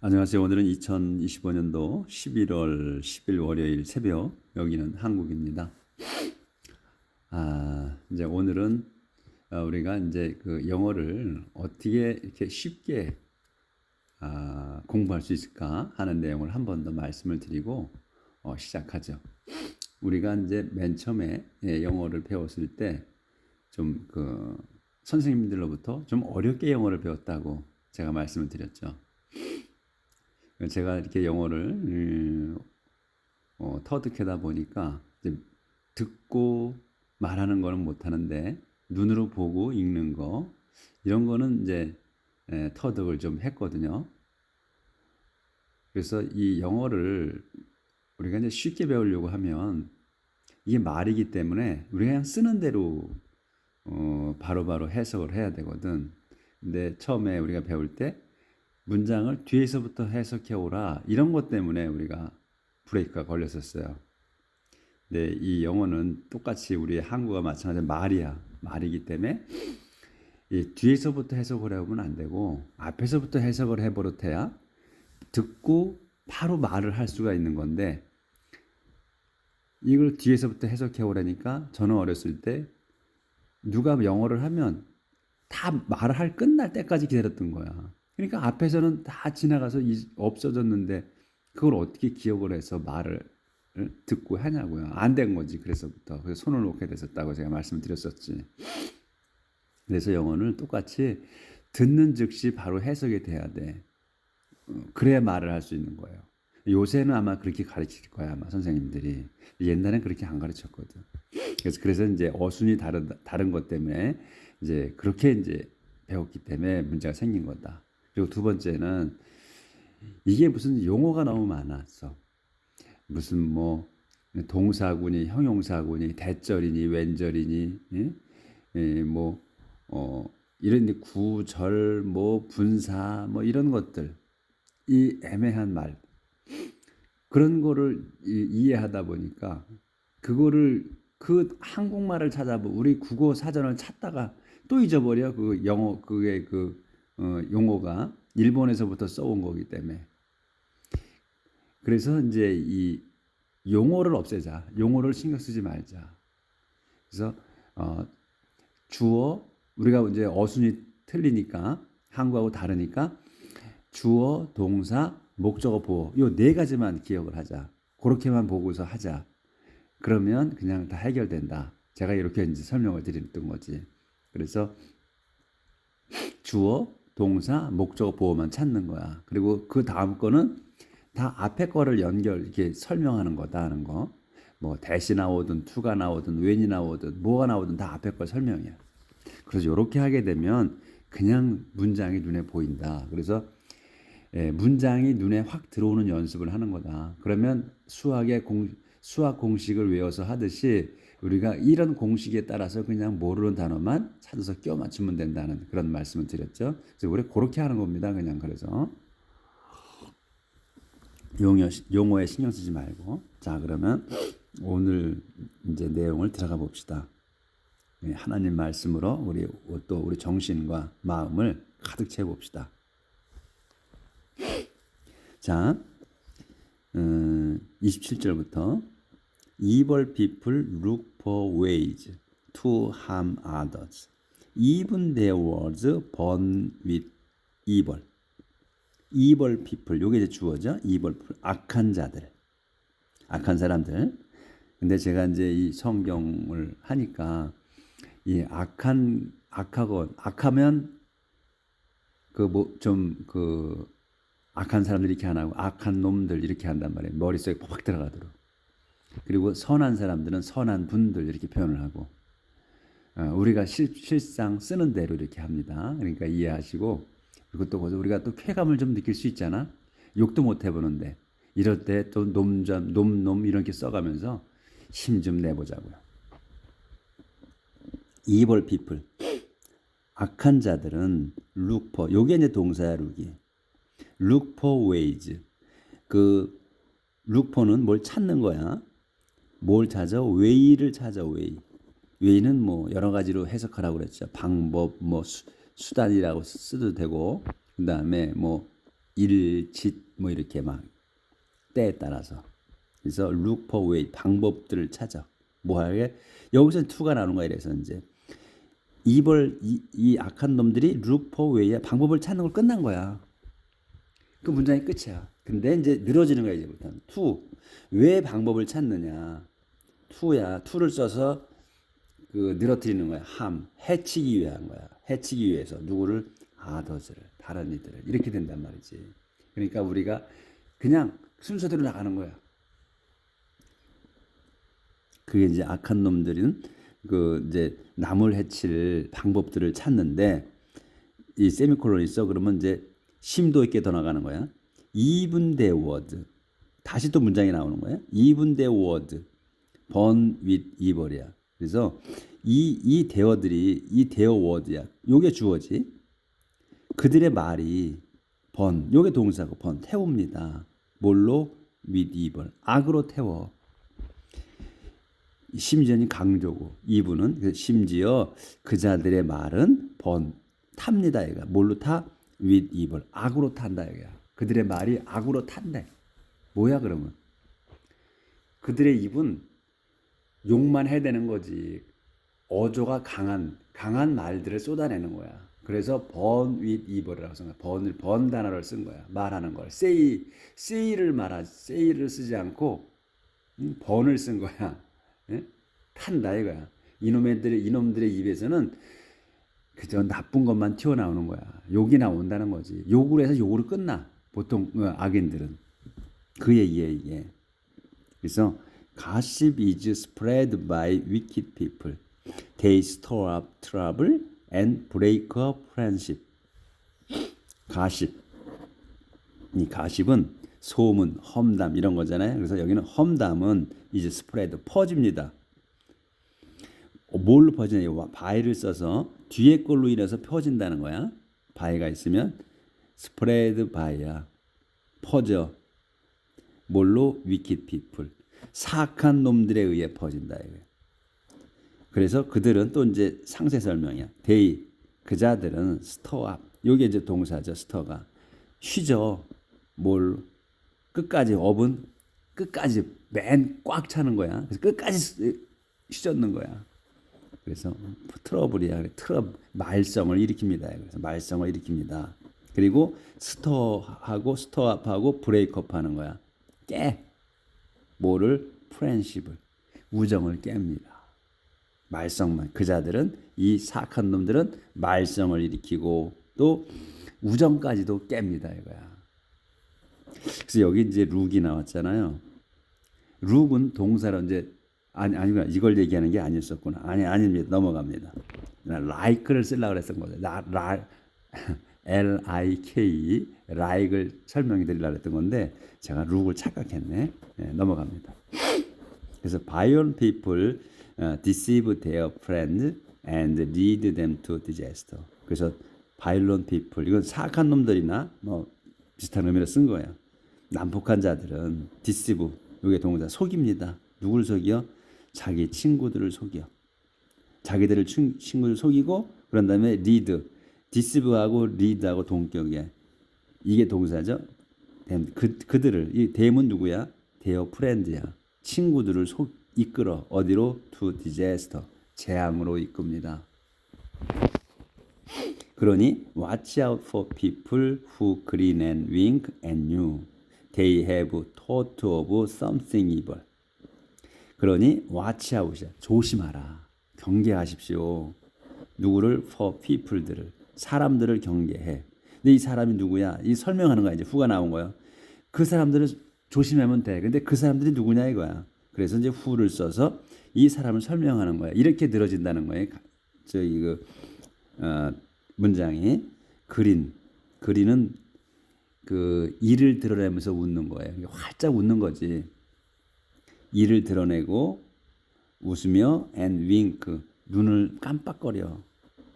안녕하세요. 오늘은 2025년도 11월 10일 월요일 새벽, 여기는 한국입니다. 이제 오늘은 우리가 이제 그 영어를 어떻게 이렇게 쉽게 공부할 수 있을까 하는 내용을 한 번 더 말씀을 드리고 시작하죠. 우리가 이제 맨 처음에 영어를 배웠을 때 좀 그 선생님들로부터 좀 어렵게 영어를 배웠다고 제가 말씀을 드렸죠. 제가 이렇게 영어를 터득하다 보니까 이제 듣고 말하는 거는 못하는데 눈으로 보고 읽는 거 이런 거는 이제 터득을 좀 했거든요. 그래서 이 영어를 우리가 이제 쉽게 배우려고 하면 이게 말이기 때문에 우리가 그냥 쓰는 대로 바로바로 해석을 해야 되거든. 근데 처음에 우리가 배울 때 문장을 뒤에서부터 해석해 오라 이런 것 때문에 우리가 브레이크가 걸렸었어요. 근데 이 영어는 똑같이 우리 한국어 마찬가지로 말이기 때문에 이 뒤에서부터 해석을 해오면 안 되고 앞에서부터 해석을 해버릇해야 듣고 바로 말을 할 수가 있는 건데, 이걸 뒤에서부터 해석해 오라니까 저는 어렸을 때 누가 영어를 하면 다 말을 할 끝날 때까지 기다렸던 거야. 그러니까 앞에서는 다 지나가서 없어졌는데 그걸 어떻게 기억을 해서 말을 듣고 하냐고요. 안 된 거지. 그래서 손을 놓게 됐었다고 제가 말씀을 드렸었지. 그래서 영어는 똑같이 듣는 즉시 바로 해석이 돼야 돼. 그래야 말을 할 수 있는 거예요. 요새는 아마 그렇게 가르칠 거야, 아마 선생님들이. 옛날엔 그렇게 안 가르쳤거든. 그래서 이제 어순이 다른 것 때문에 이제 그렇게 이제 배웠기 때문에 문제가 생긴 거다. 그리고 두 번째는 이게 무슨 용어가 너무 많았어. 무슨 뭐 동사구니, 형용사구니, 대절이니, 왼절이니, 예? 뭐 이런 구절, 뭐 분사, 뭐 이런 것들, 이 애매한 말 그런 거를 이해하다 보니까 그거를 그 한국말을 찾아보 우리 국어 사전을 찾다가 또 잊어버려. 그 영어 그게 용어가 일본에서부터 써온 거기 때문에. 그래서 이제 이 용어를 없애자. 용어를 신경 쓰지 말자. 그래서 주어 우리가 이제 어순이 틀리니까 한국하고 다르니까 주어, 동사, 목적어, 보어 요 네 가지만 기억을 하자. 그렇게만 보고서 하자. 그러면 그냥 다 해결된다. 제가 이렇게 이제 설명을 드렸던 거지. 그래서 주어, 동사, 목적어, 보어만 찾는 거야. 그리고 그 다음 거는 다 앞에 거를 이렇게 설명하는 거다 하는 거. 뭐 대시 나오든 투가 나오든 웬이 나오든 뭐가 나오든 다 앞에 걸 설명이야. 그래서 이렇게 하게 되면 그냥 문장이 눈에 보인다. 그래서 문장이 눈에 확 들어오는 연습을 하는 거다. 그러면 수학 공식을 외워서 하듯이 우리가 이런 공식에 따라서 그냥 모르는 단어만 찾아서 끼워 맞추면 된다는 그런 말씀을 드렸죠. 그래서 우리 그렇게 하는 겁니다. 그냥 그래서 용어에 신경 쓰지 말고. 자, 그러면 오늘 이제 내용을 들어가 봅시다. 하나님 말씀으로 우리 정신과 마음을 가득 채워 봅시다. 자, 27절부터 Evil people look for ways to harm others. Even their words burn with evil. Evil people, 요게 이제 주어죠. Evil people, 악한 자들, 악한 사람들. 근데 제가 이제 이 성경을 하니까 이 악하면 악한 사람들 이렇게 안 하고 악한 놈들 이렇게 한단 말이에요. 머릿속에 팍 들어가도록. 그리고 선한 사람들은 선한 분들 이렇게 표현을 하고 우리가 실상 쓰는 대로 이렇게 합니다. 그러니까 이해하시고, 그리고 또 우리가 또 쾌감을 좀 느낄 수 있잖아. 욕도 못 해보는데 이럴 때 또 놈 이렇게 써가면서 힘 좀 내보자고요. Evil people, 악한 자들은 look for, 요게 이제 동사야. look for ways. 그 look for는 뭘 찾는 거야. 뭘 찾아? way를 찾아. way는 뭐 여러 가지로 해석하라고 그랬죠. 방법, 뭐 수단이라고 쓰도 되고, 그 다음에 뭐 일짓 뭐 이렇게 막 때에 따라서. 그래서 look for way 방법들을 찾아. 뭐 하게 여기서 to가 나오는 거야. 이래서 이제 이 악한 놈들이 look for way의 방법을 찾는 걸 끝난 거야. 그 문장이 끝이야. 근데 이제 늘어지는 거야 이제부터. to 왜 방법을 찾느냐. to야. to를 써서 그 늘어뜨리는 거야. 해치기 위한 거야. 해치기 위해서 누구를 others를 다른 이들을 이렇게 된단 말이지. 그러니까 우리가 그냥 순서대로 나가는 거야. 그게 이제 악한 놈들은 그 이제 남을 해칠 방법들을 찾는데 이 세미콜론이 있어. 그러면 이제 심도 있게 더 나가는 거야. even the word 다시 또 문장이 나오는 거야. even the word burn with evil이야. 그래서 이 대어들이 이 대어 워드야. 요게 주어지. 그들의 말이 burn 요게 동사고 burn 태웁니다. 뭘로? with evil 악으로 태워. 심지어는 강조고 이분은 심지어 그 자들의 말은 탑니다. 얘가 뭘로 타? with evil 악으로 탄다. 얘가 그들의 말이 악으로 탄다. 뭐야 그러면? 그들의 입은 욕만 해야 되는 거지. 어조가 강한 말들을 쏟아내는 거야. 그래서 burn with evil이라고 쓴 거야. burn 단어를 쓴 거야. 말하는 걸. say를 쓰지 않고 burn을 쓴 거야. 예? 탄다 이거야. 이놈들의 입에서는 그저 나쁜 것만 튀어나오는 거야. 욕이 나온다는 거지. 욕으로 해서 욕으로 끝나. 보통 악인들은. 그 얘기예요 이게. 그래서 gossip is spread by wicked people. They store up trouble and break up friendship. 이 가십은 소문, 험담 이런 거잖아요. 그래서 여기는 험담은 이제 스프레드 퍼집니다. 뭘로 퍼지냐? 바이를 써서 뒤에 걸로 인해서 퍼진다는 거야. 바이가 있으면 스프레드 바이야. 퍼져. 뭘로? wicked people. 사악한 놈들에 의해 퍼진다. 그래서 그들은 또 이제 상세 설명이야. they 그 자들은 store up. 요게 이제 동사죠. store가 쉬죠. 뭘 끝까지 업은 끝까지 맨 꽉 차는 거야. 그래서 끝까지 휘젓는 거야. 그래서 트러블이야. 말썽을 일으킵니다. 그래서 말썽을 일으킵니다. 그리고 스토어하고 브레이크업하는 거야. 뭐를? 프렌십을 우정을 깹니다. 말썽만. 그 자들은 이 사악한 놈들은 말썽을 일으키고 또 우정까지도 깹니다. 이거야. 그래서 여기 이제 룩이 나왔잖아요. 룩은 동사로 이제 아니구나. 이걸 얘기하는 게 아니었었구나. 아닙니다. 넘어갑니다. like를 쓰려고 그랬던 거죠. L-I-K like을 설명해 드리려고 했던 건데 제가 룩을 착각했네. 네, 넘어갑니다. 그래서 violent people deceive their friends and lead them to disaster. 그래서 violent people 이건 사악한 놈들이나 뭐 비슷한 의미로 쓴 거예요. 난폭한 자들은 deceive 이게 동사 속입니다. 누굴 속여? 자기 친구들을 속여. 자기들을 친구를 속이고 그런 다음에 lead deceive하고 lead하고 동격이야. 이게 동사죠. 그들을 이 대문 누구야? their friend야. 친구들을 이끌어 어디로? to disaster 재앙으로 이끕니다. 그러니 watch out for people who grin and wink at you. They have thought of something evil. 그러니 watch out이야. 조심하라. 경계하십시오. 누구를? for people들을. 사람들을 경계해. 근데 이 사람이 누구야? 이 설명하는 거야. 이제 후가 나온 거야. 그 사람들을 조심하면 돼. 근데 그 사람들이 누구냐 이거야. 그래서 이제 후를 써서 이 사람을 설명하는 거야. 이렇게 늘어진다는 거예요. 문장이 그린은 그 이를 드러내면서 웃는 거예요. 활짝 웃는 거지. 이를 드러내고 웃으며 and wink 눈을 깜빡거려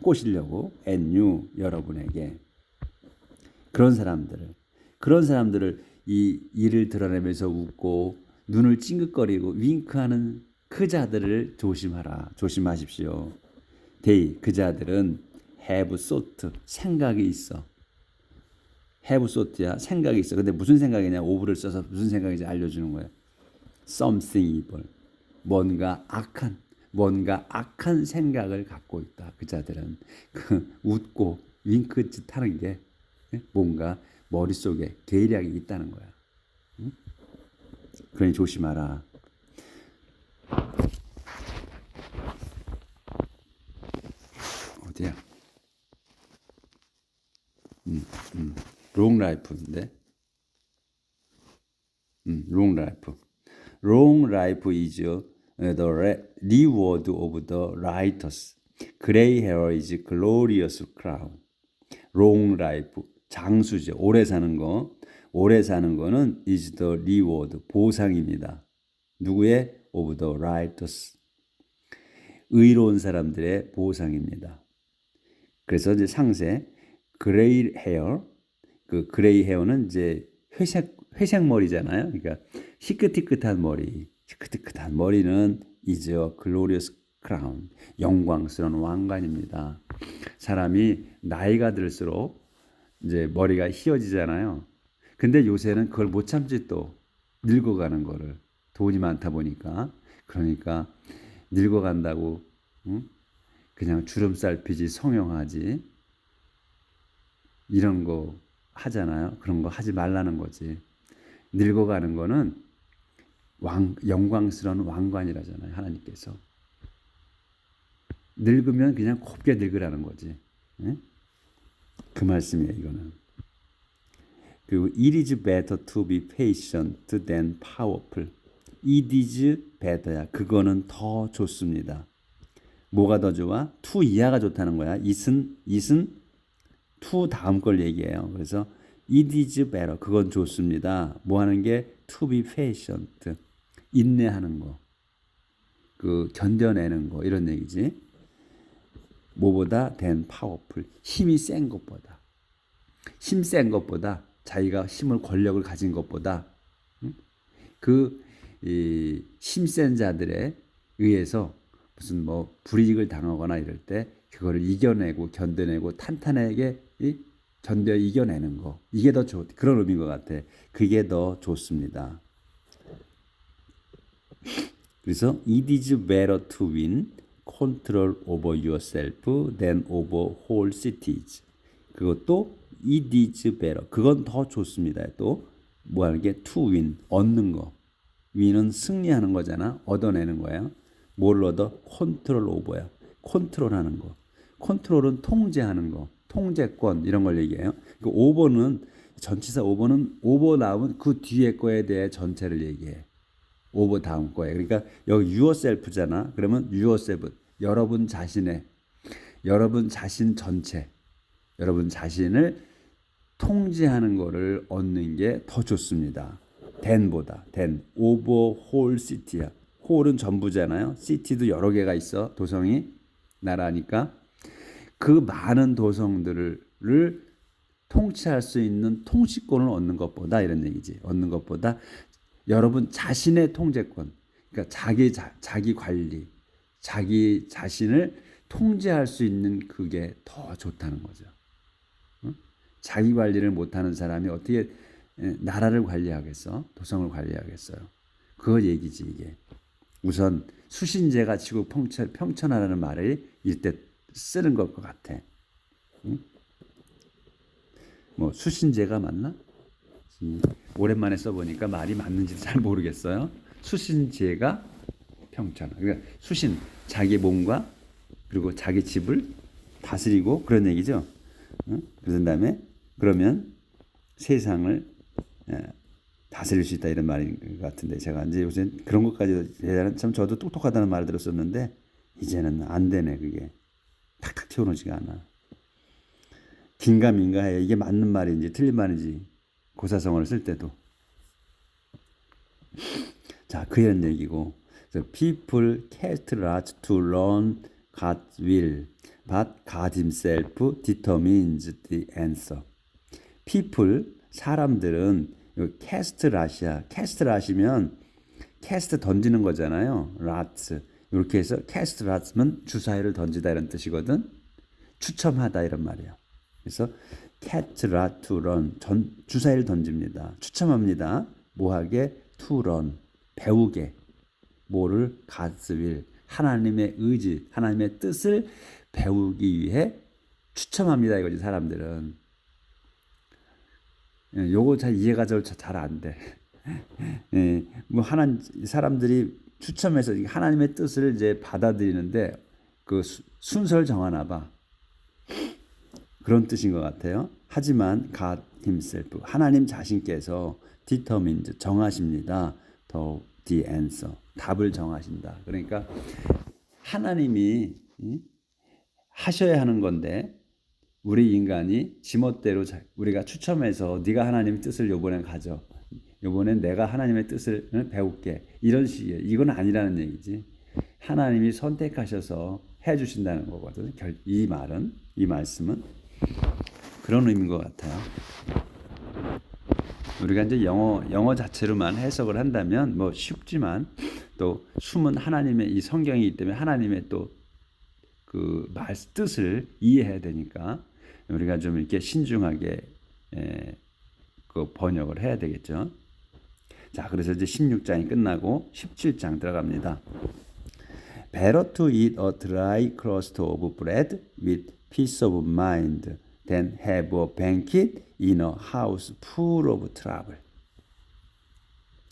꼬시려고 and you 여러분에게 그런 사람들을 이 이를 드러내면서 웃고 눈을 찡긋거리고 윙크하는 그 자들을 조심하십시오. they 그 자들은 have thought 생각이 있어. have thought야 생각이 있어. 근데 무슨 생각이냐? ove를 써서 무슨 생각인지 알려주는 거예요. something evil. 뭔가 악한 생각을 갖고 있다. 그 자들은 그 웃고 윙크짓 하는 게 뭔가 머릿속에 계략이 있다는 거야. 그러니 조심하라. 어디야? 롱 라이프인데. 롱 라이프. Long life is the reward of the righteous. Gray hair is glorious crown. Long life, 장수죠. 오래 사는 거. 오래 사는 거는 is the reward, 보상입니다. 누구의? Of the righteous. 의로운 사람들의 보상입니다. 그래서 이제 상세, gray hair, 그 gray hair는 이제 회색 머리잖아요. 그러니까 희끗희끗한 머리는 is a glorious crown, 영광스러운 왕관입니다. 사람이 나이가 들수록 이제 머리가 휘어지잖아요. 근데 요새는 그걸 못 참지 또 늙어가는 거를 돈이 많다 보니까 그러니까 늙어간다고 그냥 주름살 피지 성형하지 이런 거 하잖아요. 그런 거 하지 말라는 거지. 늙어가는 거는 영광스러운 왕관이라잖아요. 하나님께서. 늙으면 그냥 곱게 늙으라는 거지. 그 말씀이에요. 이거는. 그리고 it is better to be patient than powerful. It is better야. 그거는 더 좋습니다. 뭐가 더 좋아? to 이하가 좋다는 거야. it은 to 다음 걸 얘기해요. 그래서 it is better. 그건 좋습니다. 뭐 하는 게? to be patient. 인내하는 거. 그 견뎌내는 거. 이런 얘기지. 뭐보다? than powerful. 힘이 센 것보다. 힘 센 것보다 자기가 힘을 권력을 가진 것보다 그 힘센 자들에 의해서 무슨 뭐 불이익을 당하거나 이럴 때 그거를 이겨내고 견뎌내고 탄탄하게 견뎌 이겨내는 거. 이게 더 그런 의미인 것 같아. 그게 더 좋습니다. 그래서 it is better to win control over yourself than over whole cities. 그것도 it is better. 그건 더 좋습니다. 또 뭐 하는 게 to win, 얻는 거. win은 승리하는 거잖아. 얻어내는 거예요. 뭘 얻어? control over야. 컨트롤하는 거. 컨트롤은 통제하는 거. 통제권 이런 걸 얘기해요. 그 over는 전치사 over는 over 나오면 그 뒤에 거에 대해 전체를 얘기해. over 다음 거에. 그러니까 여기 yourself잖아. 그러면 yourself 여러분 자신 전체, 여러분 자신을 통제하는 거를 얻는 게 더 좋습니다. than보다. than over whole city야. whole은 전부잖아요. city도 여러 개가 있어. 도성이 나라니까 그 많은 도성들을 통치할 수 있는 통치권을 얻는 것보다 이런 얘기지. 얻는 것보다 여러분 자신의 통제권, 그러니까 자기 관리, 자기 자신을 통제할 수 있는 그게 더 좋다는 거죠. 자기 관리를 못하는 사람이 어떻게 나라를 관리하겠어? 도성을 관리하겠어요? 그 얘기지 이게. 우선 수신제가 지구 평천하라는 말을 이때 쓰는 것 같아. 뭐 수신제가 맞나? 오랜만에 써보니까 말이 맞는지 잘 모르겠어요. 수신제가 평천하. 그러니까 수신, 자기 몸과 그리고 자기 집을 다스리고 그런 얘기죠. 그런 다음에 그러면 세상을 다스릴 수 있다 이런 말인 것 같은데 제가 이제 요새 그런 것까지 참 저도 똑똑하다는 말을 들었었는데 이제는 안 되네. 그게 탁탁 튀어나오지가 않아. 긴가민가해. 이게 맞는 말인지 틀린 말인지 고사성어를 쓸 때도. 자, 그 이런 얘기고. People cast lots to learn God's will, but God Himself determines the answer. People, 사람들은 cast lot이야. cast lot이면 cast 던지는 거잖아요. lots. 이렇게 해서 cast lots면 주사위를 던지다 이런 뜻이거든. 추첨하다 이런 말이야. 그래서 cat라 to run 주사위를 던집니다. 추첨합니다. 뭐하게? to run 배우게. 뭐를? God's will 하나님의 의지, 하나님의 뜻을 배우기 위해 추첨합니다. 이거지 사람들은. 요거 잘 이해가 잘 안 돼. 예, 뭐 사람들이 추첨해서 하나님의 뜻을 이제 받아들이는데 그 순서를 정하나 봐. 그런 뜻인 것 같아요. 하지만 God Himself 하나님 자신께서 determined 정하십니다. the answer 답을 정하신다. 그러니까 하나님이 하셔야 하는 건데 우리 인간이 지멋대로 우리가 추첨해서 네가 하나님 뜻을 요번엔 가져. 요번엔 내가 하나님의 뜻을 배울게. 이런 식이에요. 이건 아니라는 얘기지. 하나님이 선택하셔서 해주신다는 거거든. 이 말씀은 그런 의미인 것 같아요. 우리가 이제 영어 자체로만 해석을 한다면 뭐 쉽지만 또 숨은 하나님의 이 성경이기 때문에 하나님의 또 그 말 뜻을 이해해야 되니까 우리가 좀 이렇게 신중하게 그 번역을 해야 되겠죠. 자, 그래서 이제 16장이 끝나고 17장 들어갑니다. Better to eat a dry crust of bread with peace of mind than have a banquet in a house full of trouble.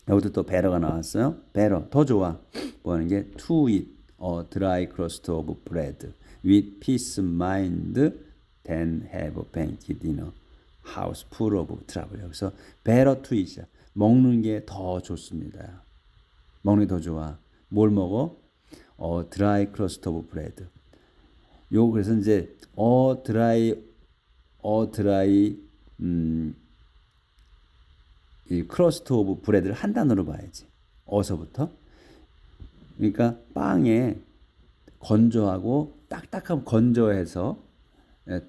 여기도 또 better가 나왔어요. better 더 좋아. 뭐 하는 게 to eat a dry crust of bread with peace of mind than have a banquet in a house full of trouble. 여기서 better to eat이야. 먹는 게 더 좋습니다. 먹는 게 더 좋아. 뭘 먹어? dry crust of bread. 그래서 이제 이 crust of bread를 한 단어로 봐야지. 어서부터. 그러니까 빵에 건조하고 건조해서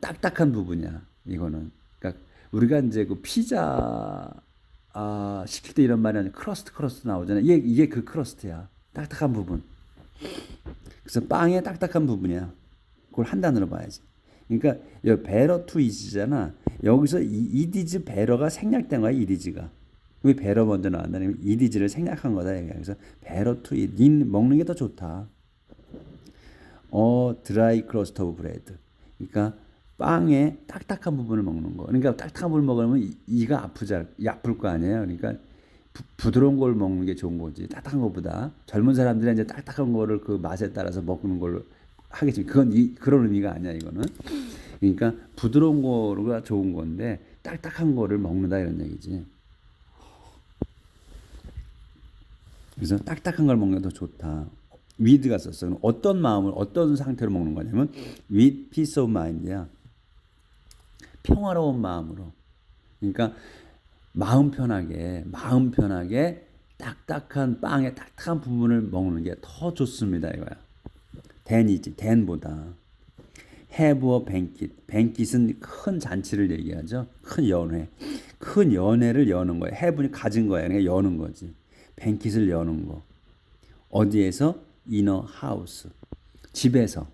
딱딱한 부분이야. 이거는. 그러니까 우리가 이제 그 피자 시킬 때 이런 말이 아니라 크러스트 나오잖아요. 이게 그 크러스트야. 딱딱한 부분. 그래서 빵의 딱딱한 부분이야. 그걸 한 단어로 봐야지. 그러니까 여기 better to eat이잖아. 여기서 it is better가 생략된 거야. it is가. 왜 better 먼저 나왔냐면 it is를 생략한 거다. 그래서 better to eat. 먹는 게 더 좋다. dry crust of bread. 그러니까 빵의 딱딱한 부분을 먹는 거. 그러니까 딱딱한 부분을 먹으면 이가 아플 거 아니에요. 그러니까 부드러운 걸 먹는 게 좋은 거지. 딱딱한 것보다. 젊은 사람들은 이제 딱딱한 거를 그 맛에 따라서 먹는 걸로 하겠지. 그런 의미가 아니야, 이거는. 그러니까 부드러운 거가 좋은 건데 딱딱한 거를 먹는다 이런 얘기지. 그래서 딱딱한 걸 먹는 게 더 좋다. with가 썼어. 어떤 마음을 어떤 상태로 먹는 거냐면 with peace of mind야. 평화로운 마음으로. 그러니까 마음 편하게 딱딱한 빵의 딱딱한 부분을 먹는 게 더 좋습니다 이거야. than보다. have a banquet. banquet은 큰 잔치를 얘기하죠. 큰 연회를 여는 거예요. have는 가진 거야. 그러니까 여는 거지. banquet을 여는 거. 어디에서? in a house. 집에서.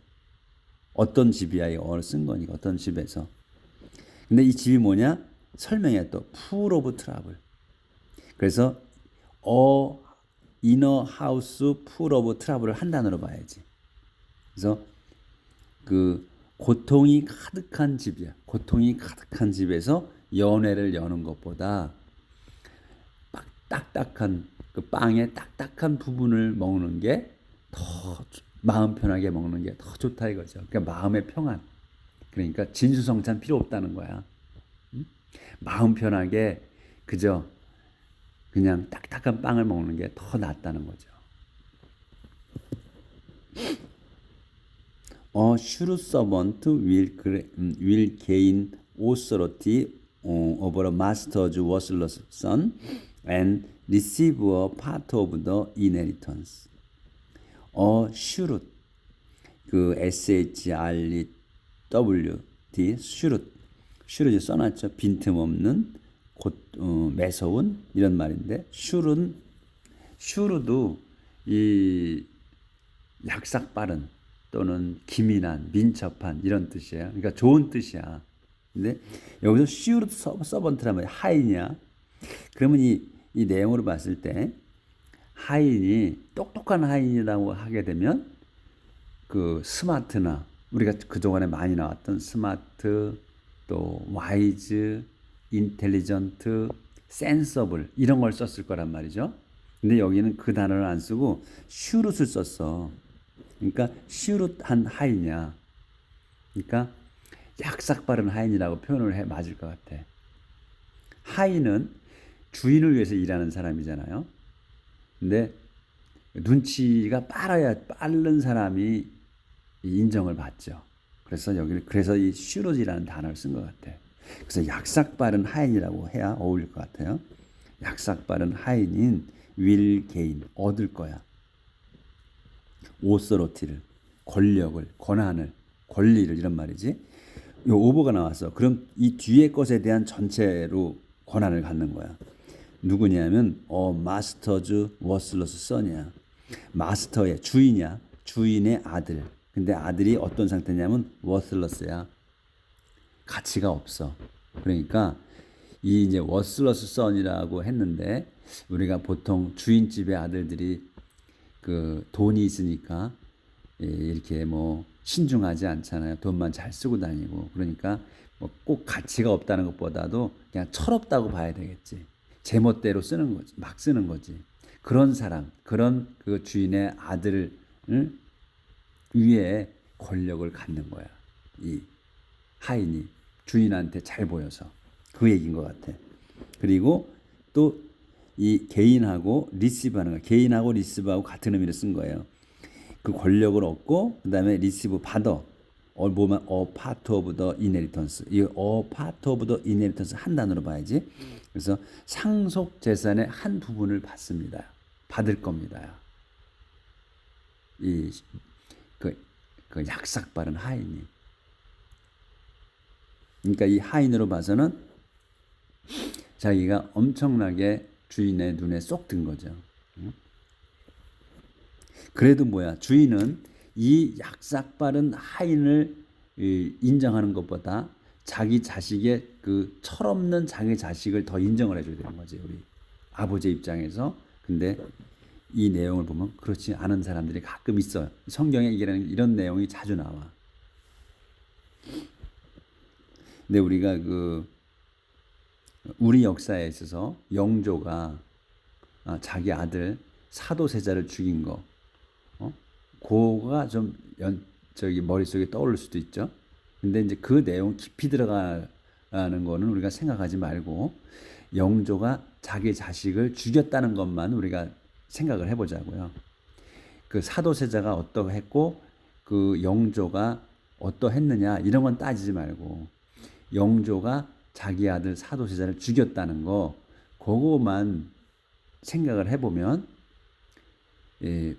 어떤 집이야? 이거 쓴 거니까 어떤 집에서. 근데 이 집이 뭐냐? 설명해 또 full of trouble. 그래서 in a house full of trouble을 한 단어로 봐야지. 그래서 그 고통이 가득한 집이야. 고통이 가득한 집에서 연회를 여는 것보다 딱딱한 그 빵의 딱딱한 부분을 먹는 게 더 마음 편하게 먹는 게 더 좋다 이거죠. 그러니까 마음의 평안. 그러니까 진수성찬 필요 없다는 거야. 마음 편하게 그냥 딱딱한 빵을 먹는 게 더 낫다는 거죠. shrewd servant will gain authority over a master's worthless son and receive a part of the inheritance. shrewd 그 shrewd shrewd 써놨죠. 빈틈없는 매서운 이런 말인데 shrewd도 이 약삭 빠른 또는 기민한 민첩한 이런 뜻이에요. 그러니까 좋은 뜻이야. 근데 여기서 슈르 서번트라면 하인이야. 그러면 이 내용으로 봤을 때 하인이 똑똑한 하인이라고 하게 되면 그 스마트나 우리가 그동안에 많이 나왔던 스마트 또 와이즈, 인텔리전트, 센서블 이런 걸 썼을 거란 말이죠. 근데 여기는 그 단어를 안 쓰고 슈룻을 썼어. 그러니까 슈룻한 하인이야. 그러니까 약삭빠른 하인이라고 표현을 해 맞을 것 같아. 하인은 주인을 위해서 일하는 사람이잖아요. 근데 눈치가 빠른 사람이 인정을 받죠. 그래서 이 슈로지라는 단어를 쓴 것 같아. 그래서 약삭빠른 하인이라고 해야 어울릴 것 같아요. 약삭빠른 하인인 will gain 얻을 거야. 오서로티를 권력을 권한을 권리를 이런 말이지. 요 오버가 나왔어. 그럼 이 뒤에 것에 대한 전체로 권한을 갖는 거야. 누구냐면 마스터즈 워슬러스 선이야. 마스터의 주인이야. 주인의 아들. 근데 아들이 어떤 상태냐면 워슬러스야. 가치가 없어. 그러니까 이 이제 워슬러스 선이라고 했는데 우리가 보통 주인집의 아들들이 그 돈이 있으니까 이렇게 뭐 신중하지 않잖아요. 돈만 잘 쓰고 다니고. 그러니까 뭐 꼭 가치가 없다는 것보다도 그냥 철없다고 봐야 되겠지. 제멋대로 쓰는 거지. 막 쓰는 거지. 그런 사람, 그런 그 주인의 아들을 위에 권력을 갖는 거야. 이 하인이 주인한테 잘 보여서 그 얘기인 것 같아. 그리고 또 이 개인하고 리시브하는 거, 개인하고 리시브하고 같은 의미를 쓴 거예요. 그 권력을 얻고 그 다음에 리시브 받아. 뭐만 part of the inheritance. 이 part of the inheritance 한 단어로 봐야지. 그래서 상속 재산의 한 부분을 받습니다. 받을 겁니다. 그 약삭빠른 하인이. 그러니까 이 하인으로 봐서는 자기가 엄청나게 주인의 눈에 쏙 든 거죠. 그래도 뭐야? 주인은 이 약삭빠른 하인을 인정하는 것보다 자기 자식의 그 철없는 자기 자식을 더 인정을 해줘야 되는 거지. 우리 아버지 입장에서. 근데 이 내용을 보면 그렇지 않은 사람들이 가끔 있어요. 성경에 이런 내용이 자주 나와. 근데 우리가 우리 역사에 있어서 영조가 자기 아들 사도세자를 죽인 거, 그거가 좀 저기 머릿속에 떠오를 수도 있죠. 근데 이제 그 내용 깊이 들어가는 거는 우리가 생각하지 말고 영조가 자기 자식을 죽였다는 것만 우리가 생각을 해보자고요. 그 사도세자가 어떠했고 그 영조가 어떠했느냐 이런 건 따지지 말고 영조가 자기 아들 사도세자를 죽였다는 거 그거만 생각을 해보면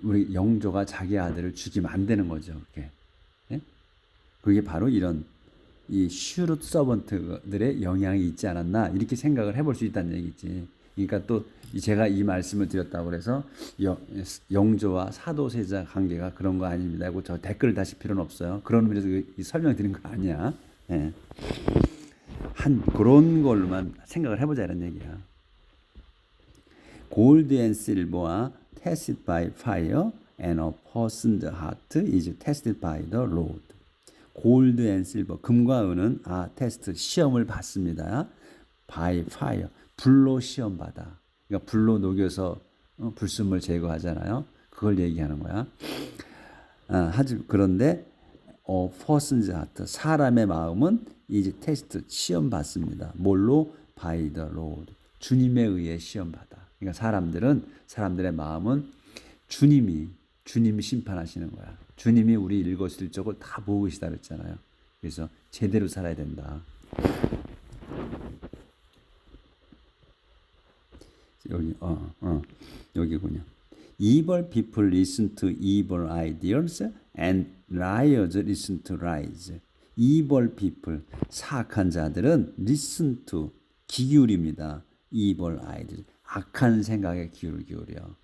우리 영조가 자기 아들을 죽이면 안 되는 거죠. 그게. 예? 그게 바로 이런 이 슈룻 서번트들의 영향이 있지 않았나 이렇게 생각을 해볼 수 있다는 얘기지. 그러니까 또 제가 이 말씀을 드렸다고 그래서 영조와 사도세자 관계가 그런 거 아닙니다 하고 저 댓글을 다실 필요는 없어요. 그런 의미에서 설명드린 거 아니야. 예. 그런 걸로만 생각을 해보자 이런 얘기야. Gold and silver와 tested by fire and a person's heart is tested by the Lord. Gold and silver, 금과 은은 테스트, 시험을 받습니다. by fire, 불로 시험 받아. 그러니까 불로 녹여서 불순물 제거하잖아요. 그걸 얘기하는 거야. 그런데 person's heart, 사람의 마음은 이제 테스트, 시험 받습니다. 뭘로? by the Lord, 주님에 의해 시험 받아. 그러니까 사람들의 마음은 주님이 심판하시는 거야. 주님이 우리 일거수일투족을 다 보고 계시다 그랬잖아요. 그래서 제대로 살아야 된다. 여기군요. Evil people listen to evil ideas and liars listen to lies. Evil people, 사악한 자들은 listen to, 귀 기울입니다. Evil ideas, 악한 생각에 귀를 기울여.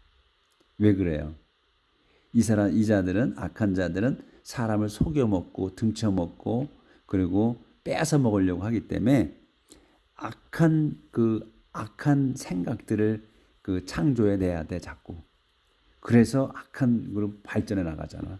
왜 그래요? 이 자들은, 악한 자들은 사람을 속여먹고 등쳐먹고 그리고 빼앗아 먹으려고 하기 때문에 악한 생각들을 그 창조해 내야 돼 자꾸. 그래서 악한 걸로 발전해 나가잖아.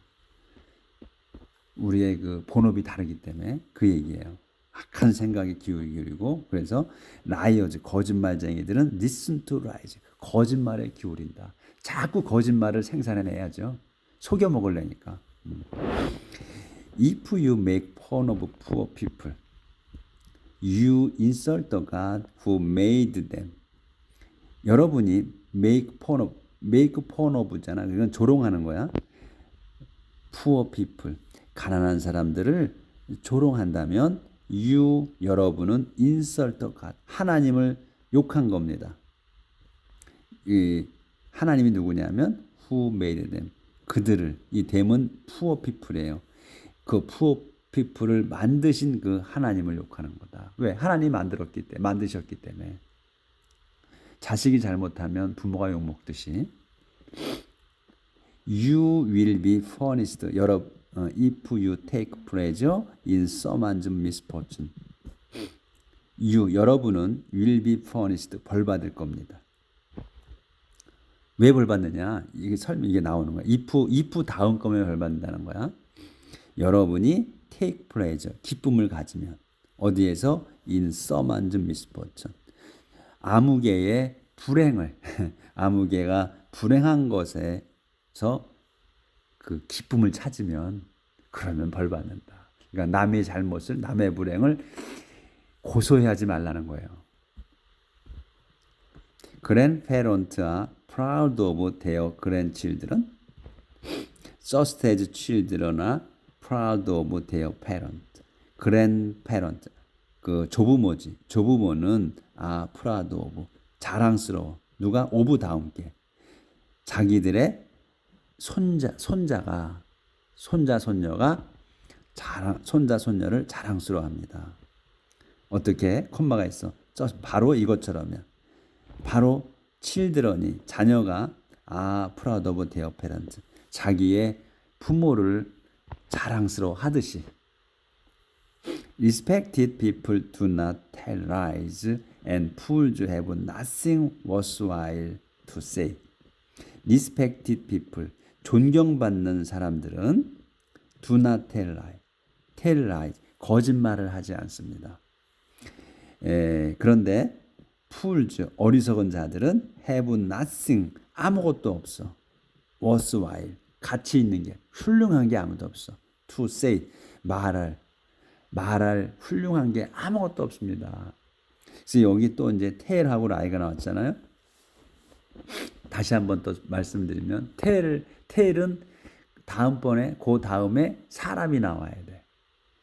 우리의 그 본업이 다르기 때문에 그 얘기예요. 악한 생각에 기울이고 그래서 라이어즈 거짓말쟁이들은 listen to lies 거짓말에 기울인다. 자꾸 거짓말을 생산해내야죠. 속여 먹으려니까. If you make fun of poor people, you insult the God who made them. 여러분이 make fun of잖아. 그건 조롱하는 거야. poor people, 가난한 사람들을 조롱한다면 여러분은 insult the God, 하나님을 욕한 겁니다. 이 하나님이 누구냐면 who made them, 그들을, 이 them은 poor people이에요. 그 poor people을 만드신 그 하나님을 욕하는 거다. 왜? 하나님이 만드셨기 때문에. 자식이 잘못하면 부모가 욕먹듯이 You will be punished. If you take pleasure in someone's misfortune. 여러분은 will be punished. 벌 받을 겁니다. 왜 벌 받느냐? 이게 나오는 거야. if 다음 거면 벌 받는다는 거야. 여러분이 take pleasure. 기쁨을 가지면 어디에서 in someone's misfortune. 아무개의 불행을 아무개가 불행한 것에서 그 기쁨을 찾으면 그러면 벌 받는다. 그러니까 남의 잘못을 남의 불행을 고소해하지 말라는 거예요. Grandparents are proud of their grandchildren, just as children are proud of their parents. Grandparents, 그 조부모지. 조부모는 proud of, 자랑스러워. 누가? of 다음 게. 자기들의 손자가, 손녀가 손자, 손녀를 자랑스러워합니다. 어떻게? 콤마가 있어. 바로 이것처럼요. 바로 children이, 자녀가 proud of their parents, 자기의 부모를 자랑스러워 하듯이. Respected people do not tell lies and fools have nothing worthwhile to say. Respected people, 존경받는 사람들은 do not tell lies, 거짓말을 하지 않습니다. 그런데 fools, 어리석은 자들은 have nothing, 아무것도 없어. worthwhile, 가치 있는 게, 훌륭한 게 아무도 없어. to say, 말할 훌륭한 게 아무것도 없습니다. 그래서 여기 또 이제 tell하고 lie가 나왔잖아요. 다시 한번 또 말씀드리면 tell은 다음번에 그 다음에 사람이 나와야 돼.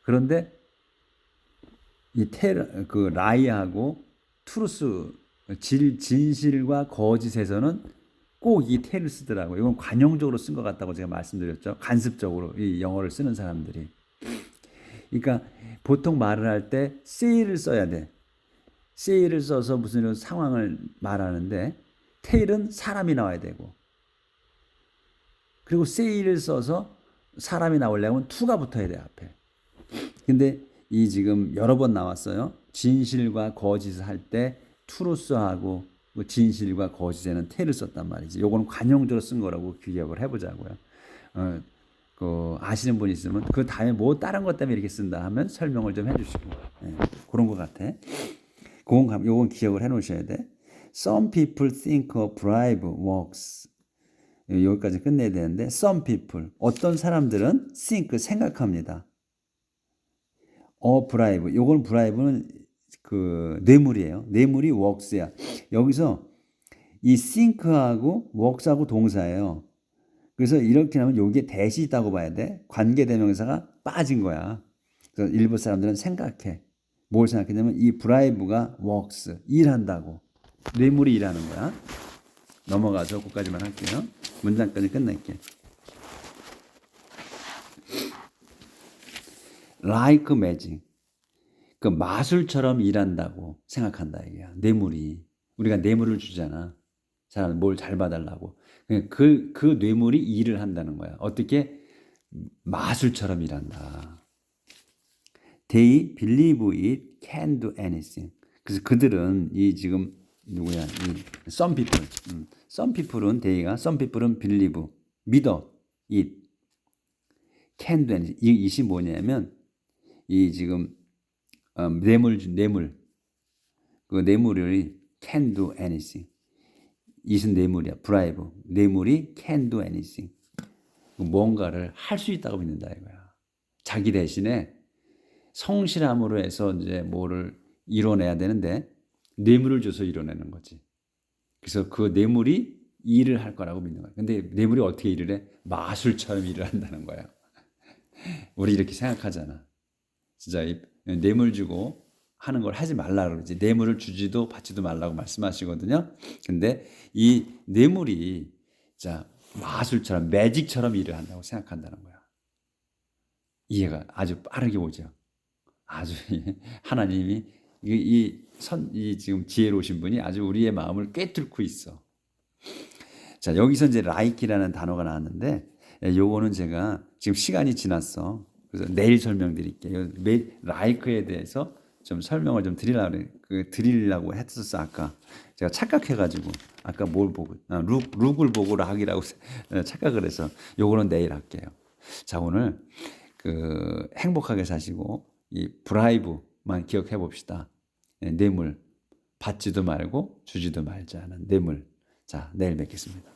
그런데 이 그 lie하고 truth, 진실과 거짓에서는 꼭 이 tell을 쓰더라고요. 이건 관용적으로 쓴 것 같다고 제가 말씀드렸죠. 간습적으로 이 영어를 쓰는 사람들이. 그러니까 보통 말을 할 때 say를 써야 돼. say를 써서 무슨 상황을 말하는데 tell은 사람이 나와야 되고, 그리고 say를 써서 사람이 나오려면 to가 붙어야 돼 앞에. 근데 이 지금 여러 번 나왔어요. 진실과 거짓을 할 때 truth하고 진실과 거짓에는 tell을 썼단 말이지. 요거는 관용적으로 쓴 거라고 기억을 해보자고요. 아시는 분 있으면 그 다음에 뭐 다른 것 때문에 이렇게 쓴다 하면 설명을 좀 해주시고. 그런 것 같아. 요건 기억을 해놓으셔야 돼. Some people think a bribe works. 여기까지 끝내야 되는데, some people, 어떤 사람들은 think, 생각합니다. bribe, 요건 bribe는 그 뇌물이에요. 뇌물이 works야. 여기서 이 think하고 works하고 동사예요. 그래서 이렇게 하면 여기에 대시 있다고 봐야 돼. 관계대명사가 빠진 거야. 그래서 일부 사람들은 생각해. 뭘 생각했냐면 이 bribe가 works, 일한다고. 뇌물이 일하는 거야. 넘어가서 거기까지만 할게요. 문장까지 끝낼게. Like magic. 그 마술처럼 일한다고 생각한다 이게야. 뇌물이. 우리가 뇌물을 주잖아. 사람 뭘 잘 봐달라고. 그 뇌물이 일을 한다는 거야. 어떻게? 마술처럼 일한다. They believe it can do anything. 그래서 그들은 이 지금 누구야? 이 some people. some people은 they가 some people은 believe 믿어 it can do anything. 이 it이 뭐냐면 이 지금 뇌물 그 뇌물이 can do anything. it은 뇌물이야. bribe 뇌물이 can do anything. 뭔가를 할 수 있다고 믿는다 이거야. 자기 대신에 성실함으로 해서 이제 뭐를 이뤄내야 되는데 뇌물을 줘서 이뤄내는 거지. 그래서 그 뇌물이 일을 할 거라고 믿는 거야. 근데 뇌물이 어떻게 일을 해? 마술처럼 일을 한다는 거야. 우리 이렇게 생각하잖아. 진짜 뇌물 주고 하는 걸 하지 말라 그러지. 뇌물을 주지도 받지도 말라고 말씀하시거든요. 근데 이 뇌물이 자 마술처럼 매직처럼 일을 한다고 생각한다는 거야. 이해가 아주 빠르게 오죠. 아주 하나님이 이 지금 지혜로우신 분이 아주 우리의 마음을 꿰뚫고 있어. 자 여기서 이제 like이라는 단어가 나왔는데 요거는 제가 지금 시간이 지났어. 그래서 내일 설명드릴게요. like에 대해서 좀 설명을 좀 드리려고 했었어 아까. 제가 착각해가지고 아까 뭘 보고 룩을 보고 락이라고 착각을 해서 요거는 내일 할게요. 자 오늘 그 행복하게 사시고 이 브라이브만 기억해 봅시다. 뇌물 받지도 말고 주지도 말자 하는 뇌물. 자 내일 뵙겠습니다.